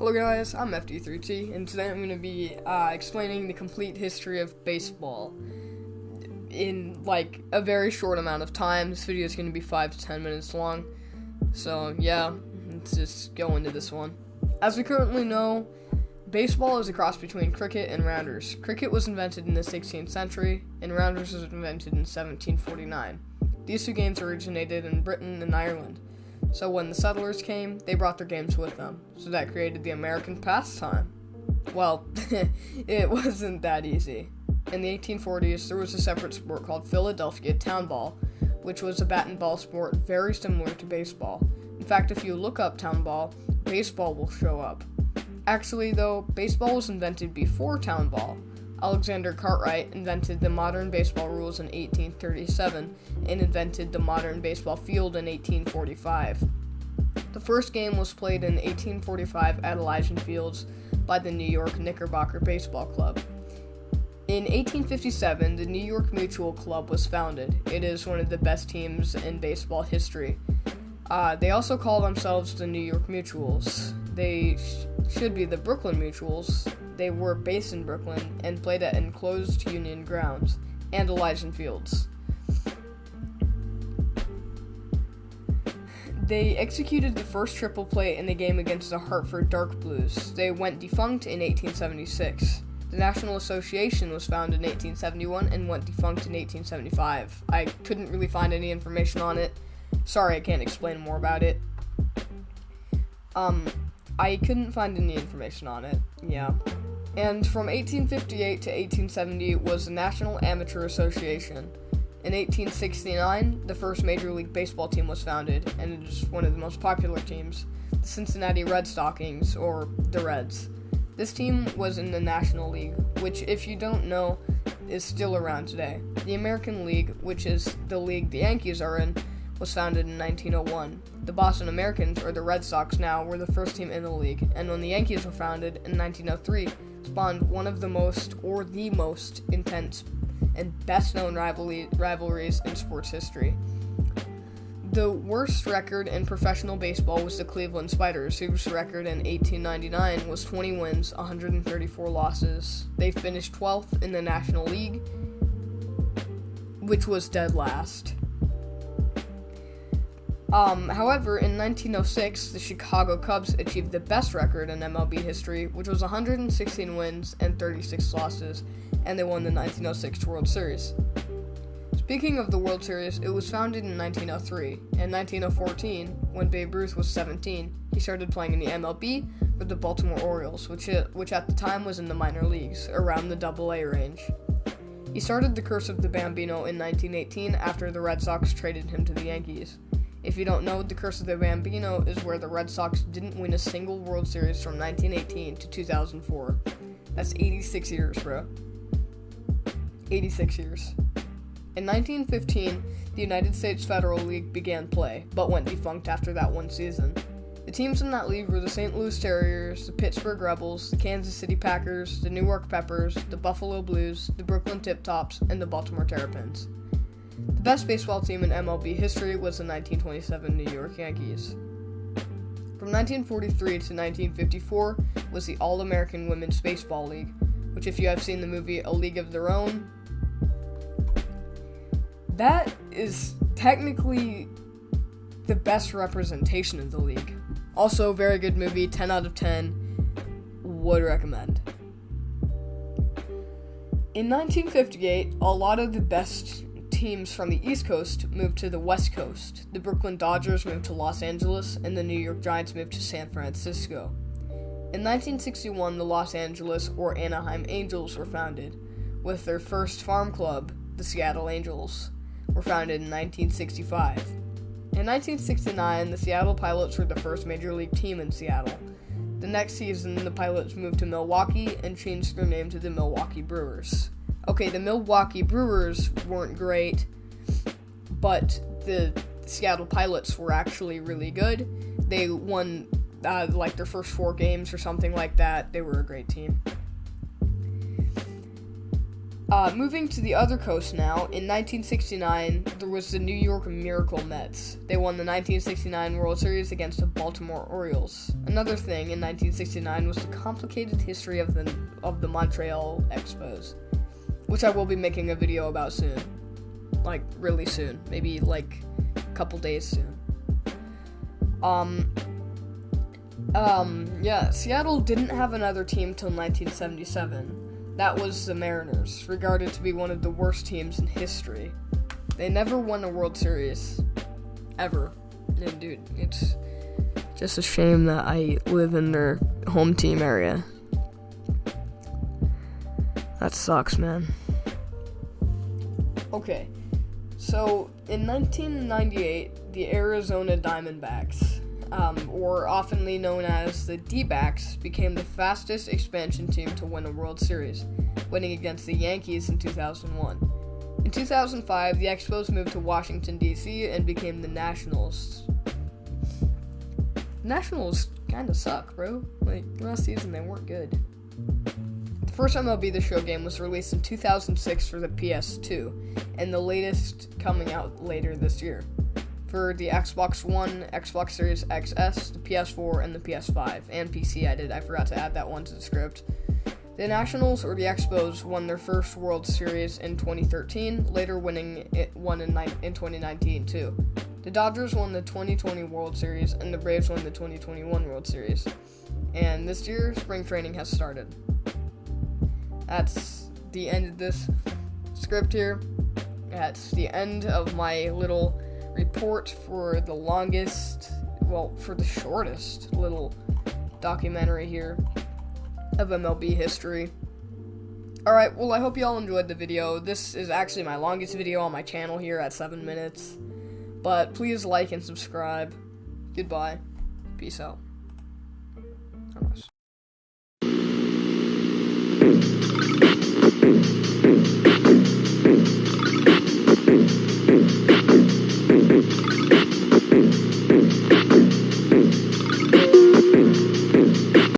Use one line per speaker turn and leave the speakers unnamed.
Hello guys, I'm FD3T, and today I'm going to be explaining the complete history of baseball in a very short amount of time. This video is going to be 5 to 10 minutes long, so yeah, let's just go into this one. As we currently know, baseball is a cross between cricket and rounders. Cricket was invented in the 16th century, and rounders was invented in 1749. These two games originated in Britain and Ireland. So when the settlers came, they brought their games with them. So that created the American pastime. Well, it wasn't that easy. In the 1840s, there was a separate sport called Philadelphia Town Ball, which was a bat and ball sport very similar to baseball. In fact, if you look up Town Ball, baseball will show up. Actually, though, baseball was invented before Town Ball. Alexander Cartwright invented the modern baseball rules in 1837 and invented the modern baseball field in 1845. The first game was played in 1845 at Elysian Fields by the New York Knickerbocker Baseball Club. In 1857, the New York Mutual Club was founded. It is one of the best teams in baseball history. They also call themselves the New York Mutuals. They should be the Brooklyn Mutuals. They were based in Brooklyn and played at enclosed Union grounds and Elysian Fields. They executed the first triple play in the game against the Hartford Dark Blues. They went defunct in 1876. The National Association was founded in 1871 and went defunct in 1875. I couldn't really find any information on it. Sorry, I can't explain more about it. I couldn't find any information on it, yeah. And from 1858 to 1870 was the National Amateur Association. In 1869, the first Major League Baseball team was founded, and it is one of the most popular teams, the Cincinnati Red Stockings, or the Reds. This team was in the National League, which, if you don't know, is still around today. The American League, which is the league the Yankees are in, was founded in 1901. The Boston Americans, or the Red Sox now, were the first team in the league, and when the Yankees were founded in 1903, spawned one of the most intense and best-known rivalries in sports history. The worst record in professional baseball was the Cleveland Spiders, whose record in 1899 was 20 wins, 134 losses. They finished 12th in the National League, which was dead last. However, in 1906, the Chicago Cubs achieved the best record in MLB history, which was 116 wins and 36 losses, and they won the 1906 World Series. Speaking of the World Series, it was founded in 1903. In 1914, when Babe Ruth was 17, he started playing in the MLB for the Baltimore Orioles, which at the time was in the minor leagues, around the AA range. He started the curse of the Bambino in 1918 after the Red Sox traded him to the Yankees. If you don't know, the curse of the Bambino is where the Red Sox didn't win a single World Series from 1918 to 2004. That's 86 years, bro. 86 years. In 1915, the United States Federal League began play, but went defunct after that one season. The teams in that league were the St. Louis Terriers, the Pittsburgh Rebels, the Kansas City Packers, the Newark Peppers, the Buffalo Blues, the Brooklyn Tip-Tops, and the Baltimore Terrapins. The best baseball team in MLB history was the 1927 New York Yankees. From 1943 to 1954 was the All-American Women's Baseball League, which, if you have seen the movie A League of Their Own, that is technically the best representation of the league. Also, very good movie, 10 out of 10, would recommend. In 1958, a lot of the best teams from the East Coast moved to the West Coast. The Brooklyn Dodgers moved to Los Angeles, and the New York Giants moved to San Francisco. In 1961, the Los Angeles or Anaheim Angels were founded, with their first farm club, the Seattle Angels, were founded in 1965. In 1969, the Seattle Pilots were the first major league team in Seattle. The next season, the Pilots moved to Milwaukee and changed their name to the Milwaukee Brewers. Okay, the Milwaukee Brewers weren't great, but the Seattle Pilots were actually really good. They won, their first 4 games or something like that. They were a great team. Moving to the other coast now, in 1969, there was the New York Miracle Mets. They won the 1969 World Series against the Baltimore Orioles. Another thing in 1969 was the complicated history of the Montreal Expos, which I will be making a video about soon. Like, really soon. Maybe, like, a couple days soon. Seattle didn't have another team till 1977. That was the Mariners, regarded to be one of the worst teams in history. They never won a World Series. Ever. And dude, it's just a shame that I live in their home team area. That sucks, man. Okay, so in 1998, the Arizona Diamondbacks, or oftenly known as the D-backs, became the fastest expansion team to win a World Series, winning against the Yankees in 2001. In 2005, the Expos moved to Washington, D.C. and became the Nationals. Nationals kinda suck, bro. Like, last season they weren't good. The first MLB The Show game was released in 2006 for the PS2, and the latest coming out later this year. For the Xbox One, Xbox Series XS, the PS4, and the PS5, and PC I forgot to add that one to the script. The Nationals, or the Expos, won their first World Series in 2013, later winning one in 2019 too. The Dodgers won the 2020 World Series, and the Braves won the 2021 World Series. And this year, spring training has started. That's the end of this script here. That's the end of my little report for the shortest little documentary here of MLB history. Alright, well, I hope you all enjoyed the video. This is actually my longest video on my channel here at 7 minutes. But please like and subscribe. Goodbye. Peace out.